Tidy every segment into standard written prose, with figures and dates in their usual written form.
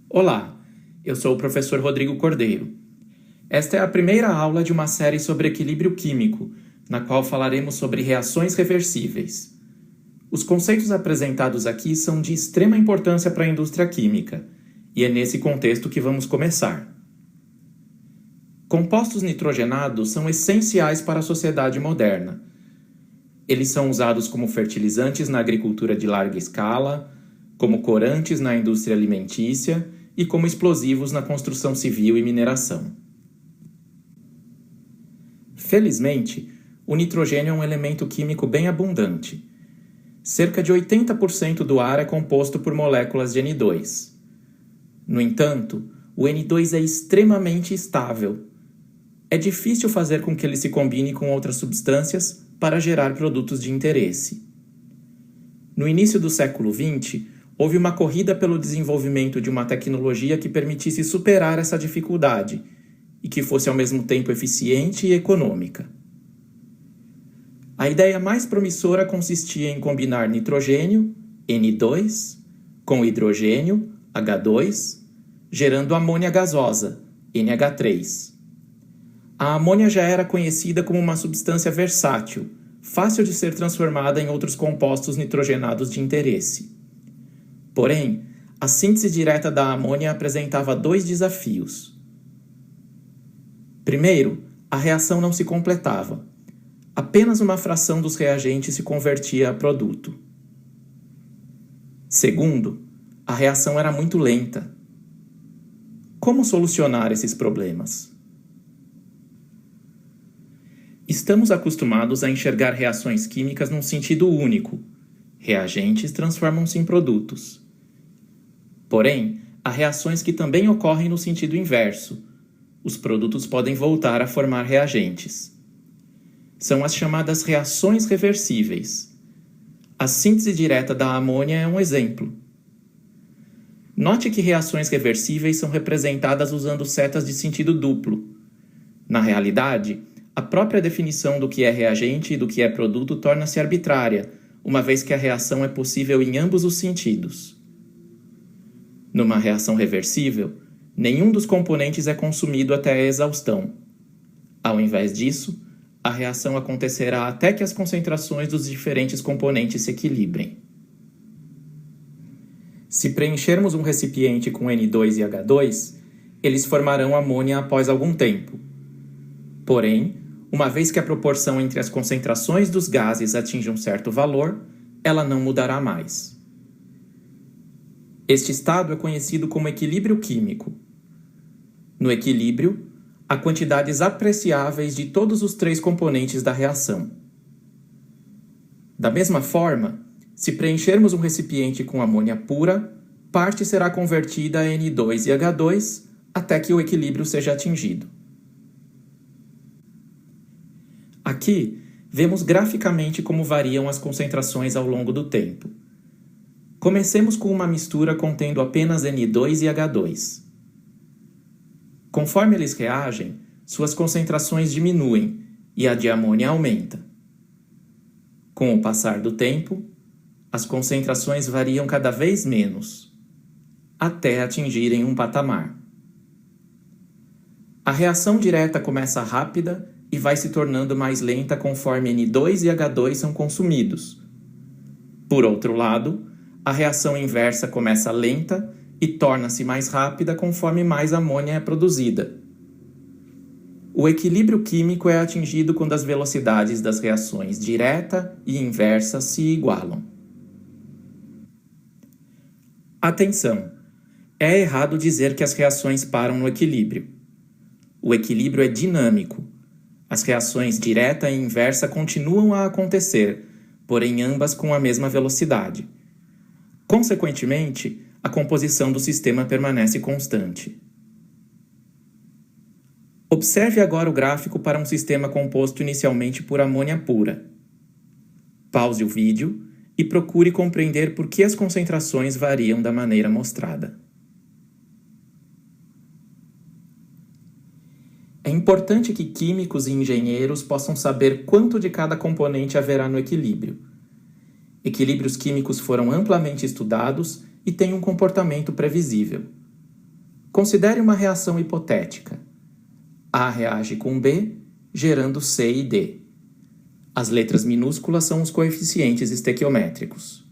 Olá, eu sou o professor Rodrigo Cordeiro. Esta é a primeira aula de uma série sobre equilíbrio químico, na qual falaremos sobre reações reversíveis. Os conceitos apresentados aqui são de extrema importância para a indústria química, e é nesse contexto que vamos começar. Compostos nitrogenados são essenciais para a sociedade moderna. Eles são usados como fertilizantes na agricultura de larga escala, como corantes na indústria alimentícia e como explosivos na construção civil e mineração. Felizmente, o nitrogênio é um elemento químico bem abundante. Cerca de 80% do ar é composto por moléculas de N2. No entanto, o N2 é extremamente estável. É difícil fazer com que ele se combine com outras substâncias para gerar produtos de interesse. No início do século XX, houve uma corrida pelo desenvolvimento de uma tecnologia que permitisse superar essa dificuldade e que fosse ao mesmo tempo eficiente e econômica. A ideia mais promissora consistia em combinar nitrogênio, N2, com hidrogênio, H2, gerando amônia gasosa, NH3. A amônia já era conhecida como uma substância versátil, fácil de ser transformada em outros compostos nitrogenados de interesse. Porém, a síntese direta da amônia apresentava dois desafios. Primeiro, a reação não se completava. Apenas uma fração dos reagentes se convertia a produto. Segundo, a reação era muito lenta. Como solucionar esses problemas? Estamos acostumados a enxergar reações químicas num sentido único. Reagentes transformam-se em produtos. Porém, há reações que também ocorrem no sentido inverso. Os produtos podem voltar a formar reagentes. São as chamadas reações reversíveis. A síntese direta da amônia é um exemplo. Note que reações reversíveis são representadas usando setas de sentido duplo. Na realidade, a própria definição do que é reagente e do que é produto torna-se arbitrária, uma vez que a reação é possível em ambos os sentidos. Numa reação reversível, nenhum dos componentes é consumido até a exaustão. Ao invés disso, a reação acontecerá até que as concentrações dos diferentes componentes se equilibrem. Se preenchermos um recipiente com N2 e H2, eles formarão amônia após algum tempo. Porém, uma vez que a proporção entre as concentrações dos gases atinge um certo valor, ela não mudará mais. Este estado é conhecido como equilíbrio químico. No equilíbrio, há quantidades apreciáveis de todos os três componentes da reação. Da mesma forma, se preenchermos um recipiente com amônia pura, parte será convertida a N2 e H2 até que o equilíbrio seja atingido. Aqui, vemos graficamente como variam as concentrações ao longo do tempo. Comecemos com uma mistura contendo apenas N2 e H2. Conforme eles reagem, suas concentrações diminuem e a de amônia aumenta. Com o passar do tempo, as concentrações variam cada vez menos, até atingirem um patamar. A reação direta começa rápida e vai se tornando mais lenta conforme N2 e H2 são consumidos. Por outro lado, a reação inversa começa lenta e torna-se mais rápida conforme mais amônia é produzida. O equilíbrio químico é atingido quando as velocidades das reações direta e inversa se igualam. Atenção! É errado dizer que as reações param no equilíbrio. O equilíbrio é dinâmico. As reações direta e inversa continuam a acontecer, porém ambas com a mesma velocidade. Consequentemente, a composição do sistema permanece constante. Observe agora o gráfico para um sistema composto inicialmente por amônia pura. Pause o vídeo e procure compreender por que as concentrações variam da maneira mostrada. É importante que químicos e engenheiros possam saber quanto de cada componente haverá no equilíbrio. Equilíbrios químicos foram amplamente estudados e têm um comportamento previsível. Considere uma reação hipotética. A reage com B, gerando C e D. As letras minúsculas são os coeficientes estequiométricos.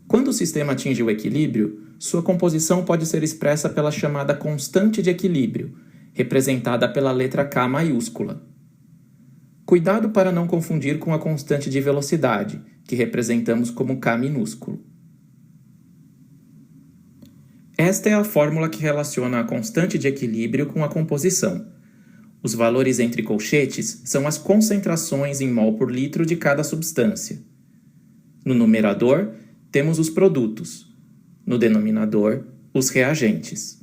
Quando o sistema atinge o equilíbrio, sua composição pode ser expressa pela chamada constante de equilíbrio, representada pela letra K maiúscula. Cuidado para não confundir com a constante de velocidade, que representamos como K minúsculo. Esta é a fórmula que relaciona a constante de equilíbrio com a composição. Os valores entre colchetes são as concentrações em mol por litro de cada substância. No numerador, temos os produtos. No denominador, os reagentes.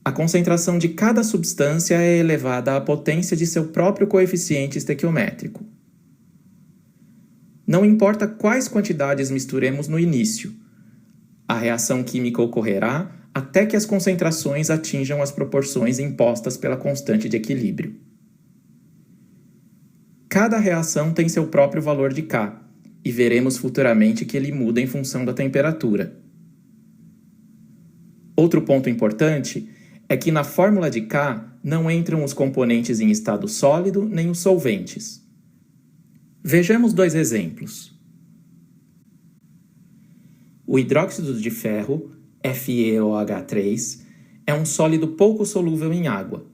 A concentração de cada substância é elevada à potência de seu próprio coeficiente estequiométrico. Não importa quais quantidades misturemos no início, a reação química ocorrerá até que as concentrações atinjam as proporções impostas pela constante de equilíbrio. Cada reação tem seu próprio valor de K, e veremos futuramente que ele muda em função da temperatura. Outro ponto importante é que na fórmula de K não entram os componentes em estado sólido nem os solventes. Vejamos dois exemplos. O hidróxido de ferro, FeOH3, é um sólido pouco solúvel em água.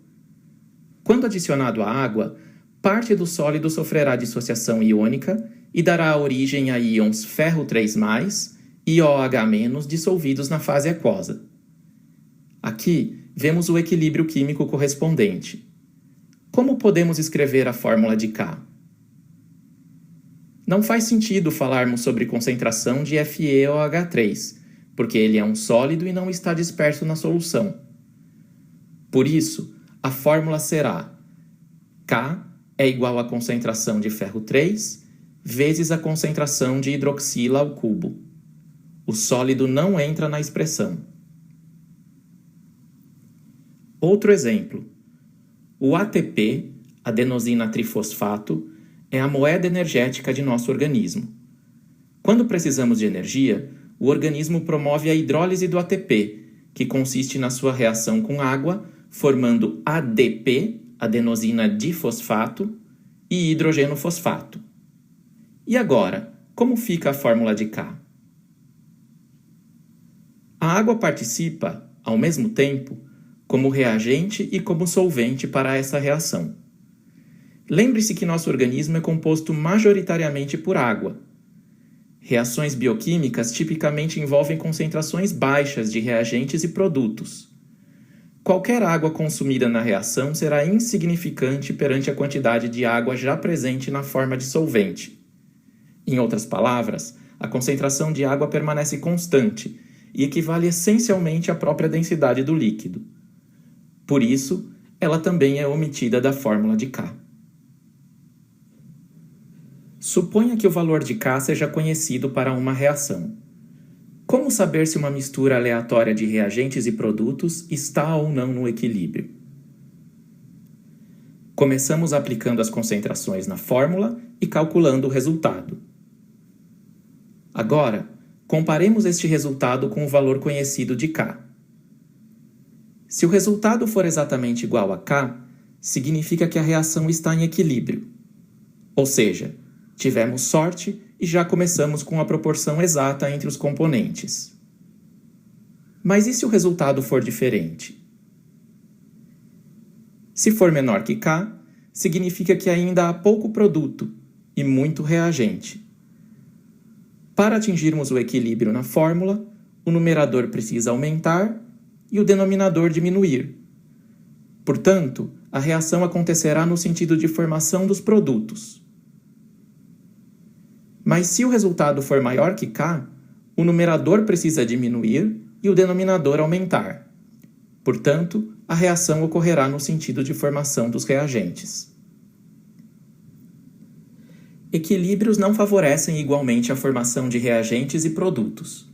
Quando adicionado à água, parte do sólido sofrerá dissociação iônica e dará origem a íons ferro 3+, e OH- dissolvidos na fase aquosa. Aqui, vemos o equilíbrio químico correspondente. Como podemos escrever a fórmula de K? Não faz sentido falarmos sobre concentração de FeOH3, porque ele é um sólido e não está disperso na solução. Por isso, a fórmula será K é igual à concentração de ferro 3 vezes a concentração de hidroxila ao cubo. O sólido não entra na expressão. Outro exemplo. O ATP, adenosina trifosfato, é a moeda energética de nosso organismo. Quando precisamos de energia, o organismo promove a hidrólise do ATP, que consiste na sua reação com água, formando ADP, adenosina difosfato, e hidrogênio fosfato. E agora, como fica a fórmula de K? A água participa, ao mesmo tempo, como reagente e como solvente para essa reação. Lembre-se que nosso organismo é composto majoritariamente por água. Reações bioquímicas tipicamente envolvem concentrações baixas de reagentes e produtos. Qualquer água consumida na reação será insignificante perante a quantidade de água já presente na forma de solvente. Em outras palavras, a concentração de água permanece constante e equivale essencialmente à própria densidade do líquido. Por isso, ela também é omitida da fórmula de K. Suponha que o valor de K seja conhecido para uma reação. Como saber se uma mistura aleatória de reagentes e produtos está ou não no equilíbrio? Começamos aplicando as concentrações na fórmula e calculando o resultado. Agora, comparemos este resultado com o valor conhecido de K. Se o resultado for exatamente igual a K, significa que a reação está em equilíbrio. Ou seja, tivemos sorte e já começamos com a proporção exata entre os componentes. Mas e se o resultado for diferente? Se for menor que K, significa que ainda há pouco produto e muito reagente. Para atingirmos o equilíbrio na fórmula, o numerador precisa aumentar e o denominador diminuir. Portanto, a reação acontecerá no sentido de formação dos produtos. Mas se o resultado for maior que K, o numerador precisa diminuir e o denominador aumentar. Portanto, a reação ocorrerá no sentido de formação dos reagentes. Equilíbrios não favorecem igualmente a formação de reagentes e produtos.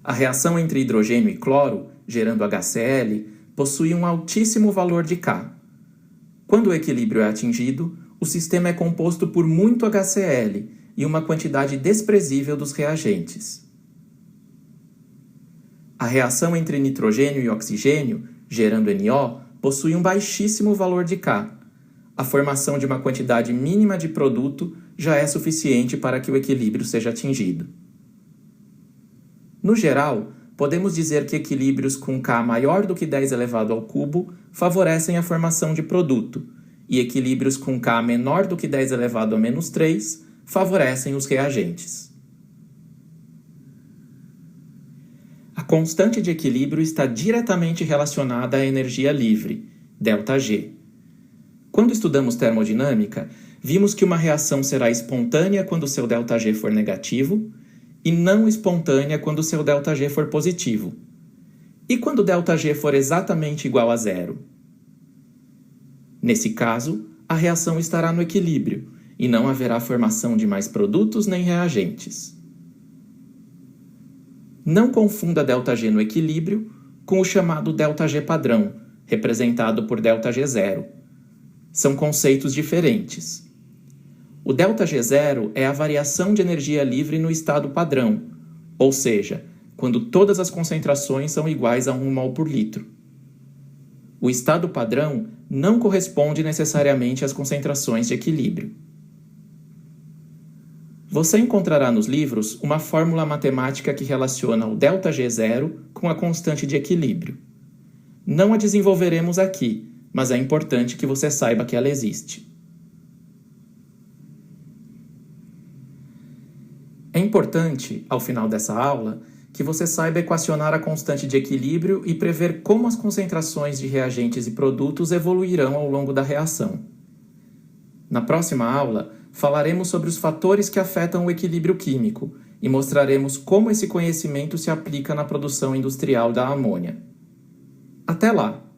A reação entre hidrogênio e cloro, gerando HCl, possui um altíssimo valor de K. Quando o equilíbrio é atingido, o sistema é composto por muito HCl e uma quantidade desprezível dos reagentes. A reação entre nitrogênio e oxigênio, gerando NO, possui um baixíssimo valor de K. A formação de uma quantidade mínima de produto já é suficiente para que o equilíbrio seja atingido. No geral, podemos dizer que equilíbrios com K maior do que 10 elevado ao cubo favorecem a formação de produto, e equilíbrios com K menor do que 10 elevado a menos 3 favorecem os reagentes. A constante de equilíbrio está diretamente relacionada à energia livre, ΔG. Quando estudamos termodinâmica, vimos que uma reação será espontânea quando seu ΔG for negativo e não espontânea quando seu ΔG for positivo. E quando ΔG for exatamente igual a zero? Nesse caso, a reação estará no equilíbrio e não haverá formação de mais produtos nem reagentes. Não confunda ΔG no equilíbrio com o chamado ΔG padrão, representado por ΔG0. São conceitos diferentes. O ΔG0 é a variação de energia livre no estado padrão, ou seja, quando todas as concentrações são iguais a 1 mol por litro. O estado padrão não corresponde necessariamente às concentrações de equilíbrio. Você encontrará nos livros uma fórmula matemática que relaciona o ΔG0 com a constante de equilíbrio. Não a desenvolveremos aqui, mas é importante que você saiba que ela existe. É importante, ao final dessa aula, que você saiba equacionar a constante de equilíbrio e prever como as concentrações de reagentes e produtos evoluirão ao longo da reação. Na próxima aula, falaremos sobre os fatores que afetam o equilíbrio químico e mostraremos como esse conhecimento se aplica na produção industrial da amônia. Até lá!